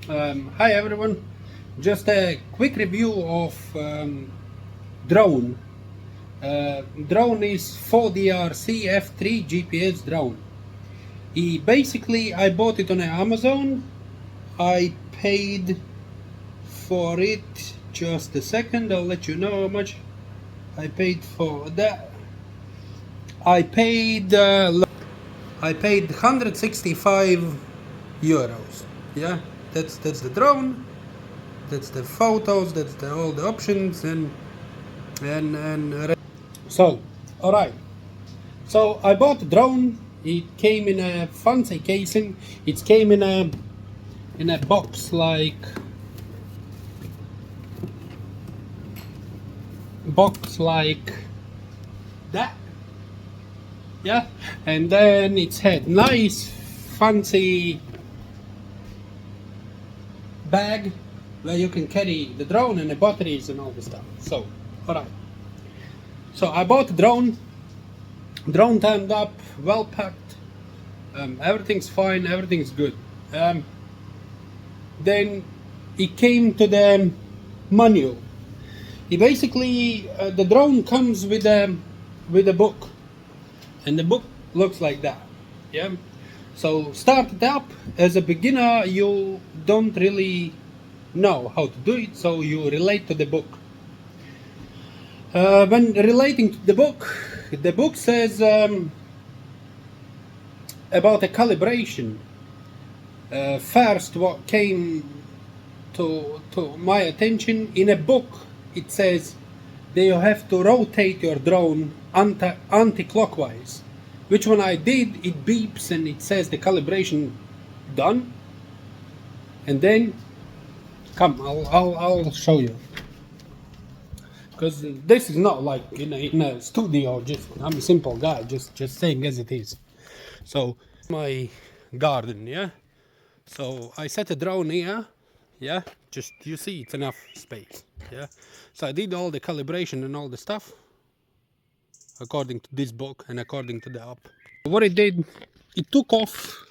Hi everyone, just a quick review of drone. Drone is 4DRC F3 GPS drone. I bought it on Amazon. I paid for it, just a second, I'll let you know how much I paid for that. I paid I paid 165 euros. Yeah, that's the drone. That's the photos. That's all the options and. So, all right. So I bought the drone. It came in a fancy casing. It came in a box like that. Yeah, and then it's had nice fancy bag where you can carry the drone and the batteries and all the stuff. So, all right. So I bought the drone. Drone turned up, well packed. Everything's fine. Everything's good. Then it came to the manual. The drone comes with a book, and the book looks like that. Yeah. So start it up. As a beginner, you don't really know how to do it, so you relate to the book. When relating to the book says about the calibration. First, what came to my attention in a book, it says that you have to rotate your drone anti-clockwise. Which when I did, it beeps and it says the calibration done. And then, come, I'll show you. Because this is not like in a studio. Just I'm a simple guy, just saying as it is. So my garden, yeah. So I set a drone here, yeah. Just you see, it's enough space, yeah. So I did all the calibration and all the stuff according to this book and according to the app. What it did, it took off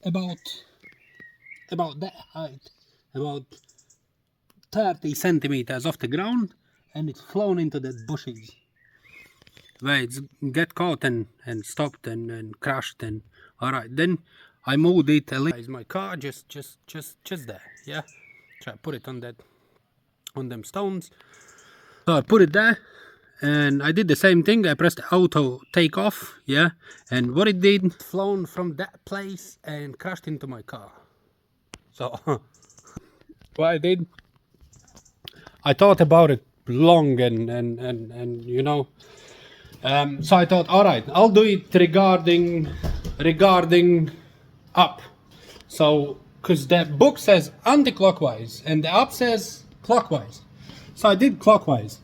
about that height, about 30 centimeters off the ground, and it's flown into the bushes where it's get caught and stopped and crashed. And all right, then I moved it a little. Is my car just there, yeah. So I put it on them stones. So I put it there, and I did the same thing. I pressed auto take off, yeah, and what it did, flown from that place and crashed into my car. So what I did, I thought about it long and you know. So I thought, all right, I'll do it regarding up. So, because the book says anti-clockwise and the app says clockwise. So I did clockwise.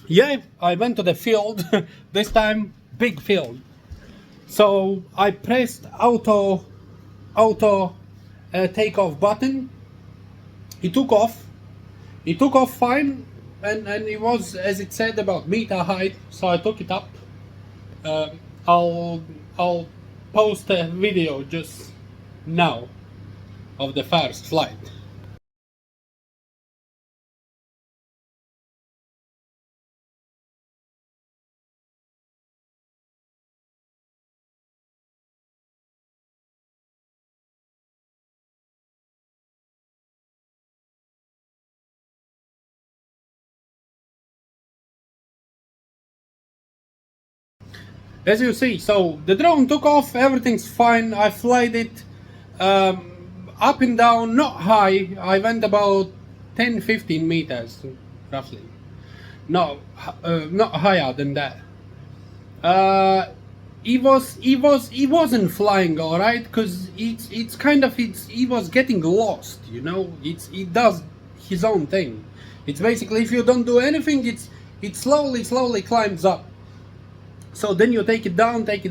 Yeah, I went to the field, this time big field. So I pressed auto takeoff button. It took off. It took off fine, and it was, as it said, about meter height. So I took it up. I'll post a video just now of the first flight. As you see, so the drone took off, everything's fine. I flied it up and down, not high. I went about 10-15 meters roughly. No, not higher than that. He wasn't flying all right, because he was getting lost, you know. He does his own thing. It's basically, if you don't do anything, it slowly climbs up. So then you take it down, but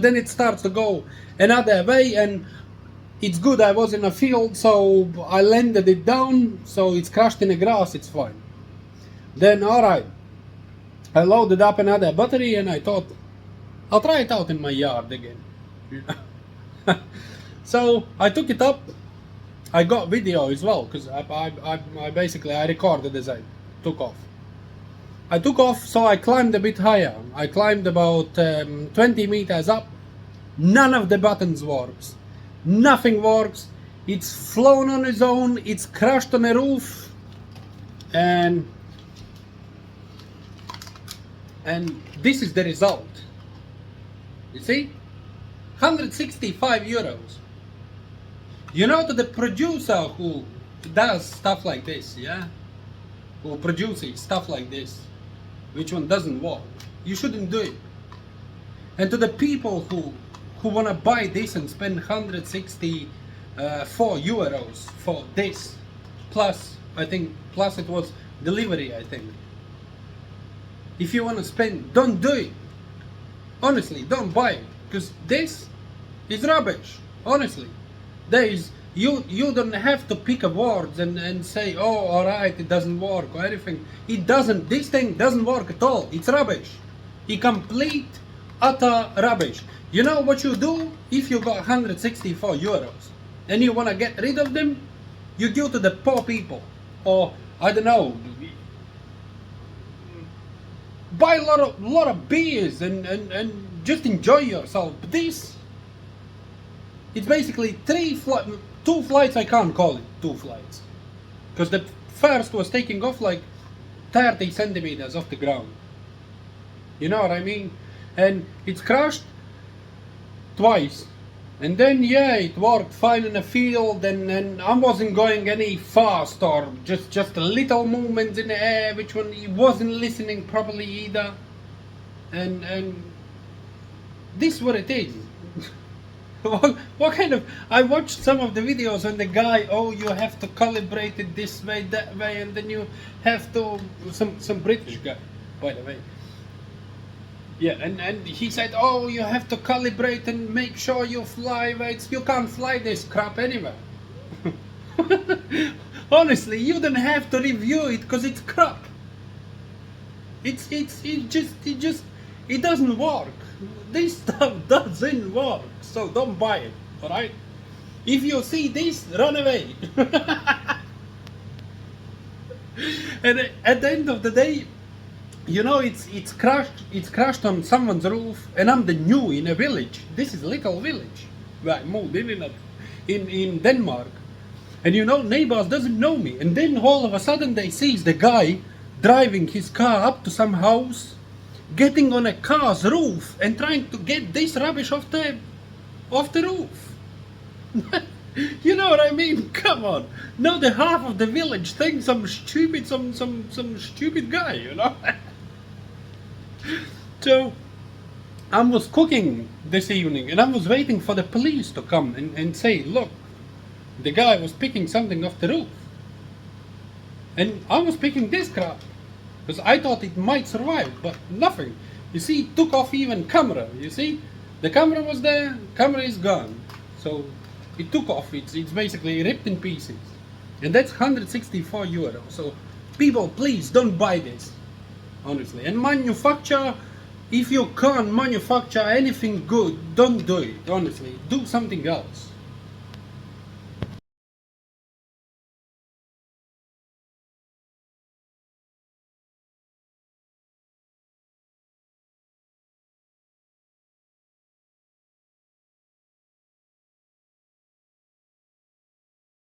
then it starts to go another way, and it's good. I was in a field, so I landed it down, so it's crashed in the grass, it's fine. Then, alright, I loaded up another battery, and I thought, I'll try it out in my yard again. So I took it up, I got video as well, because I basically I recorded as I took off. I took off, so I climbed a bit higher. I climbed about 20 meters up. None of the buttons works. Nothing works. It's flown on its own. It's crashed on a roof, and this is the result. You see, 165 euros. You know, to the producer who does stuff like this, yeah, who produces stuff like this, which one doesn't work, you shouldn't do it. And to the people who want to buy this and spend 164 euros for this, plus I think plus it was delivery, I think. If you want to spend, don't do it. Honestly, don't buy it, because this is rubbish. Honestly, there is you don't have to pick awards and say, oh, all right, it doesn't work or anything. It doesn't. This thing doesn't work at all. It's rubbish. It's complete, utter rubbish. You know what you do if you got 164 euros and you want to get rid of them? You give to the poor people, or I don't know, buy a lot of beers and just enjoy yourself. But this, it's basically two flights. I can't call it 2 flights, because the first was taking off like 30 centimeters off the ground. You know what I mean? And it's crashed twice. And then, yeah, it worked fine in the field, and I wasn't going any fast, or just a little movements in the air, which one he wasn't listening properly either. And this is what it is. what kind of, I watched some of the videos on the guy, oh, you have to calibrate it this way, that way, and then you have to, some British guy, by the way. Yeah, and he said, oh, you have to calibrate and make sure you fly right. You can't fly this crap anywhere. Honestly, you don't have to review it, because it's crap. It doesn't work. This stuff doesn't work, so don't buy it, alright? If you see this, run away. And at the end of the day, you know, it's crashed on someone's roof, and I'm the new in a village. This is a little village where I moved in Denmark. And you know, neighbors doesn't know me. And then all of a sudden they sees the guy driving his car up to some house, getting on a car's roof and trying to get this rubbish off the roof. You know what I mean? Come on. Now the half of the village thinks some stupid guy, you know? So I was cooking this evening, and I was waiting for the police to come and say, look, the guy was picking something off the roof. And I was picking this crap, because I thought it might survive, but nothing. You see, it took off even camera, you see? The camera was there, camera is gone. So it took off, it's basically ripped in pieces. And that's 164 euros. So people, please don't buy this, honestly. And manufacture, if you can't manufacture anything good, don't do it, honestly. Do something else.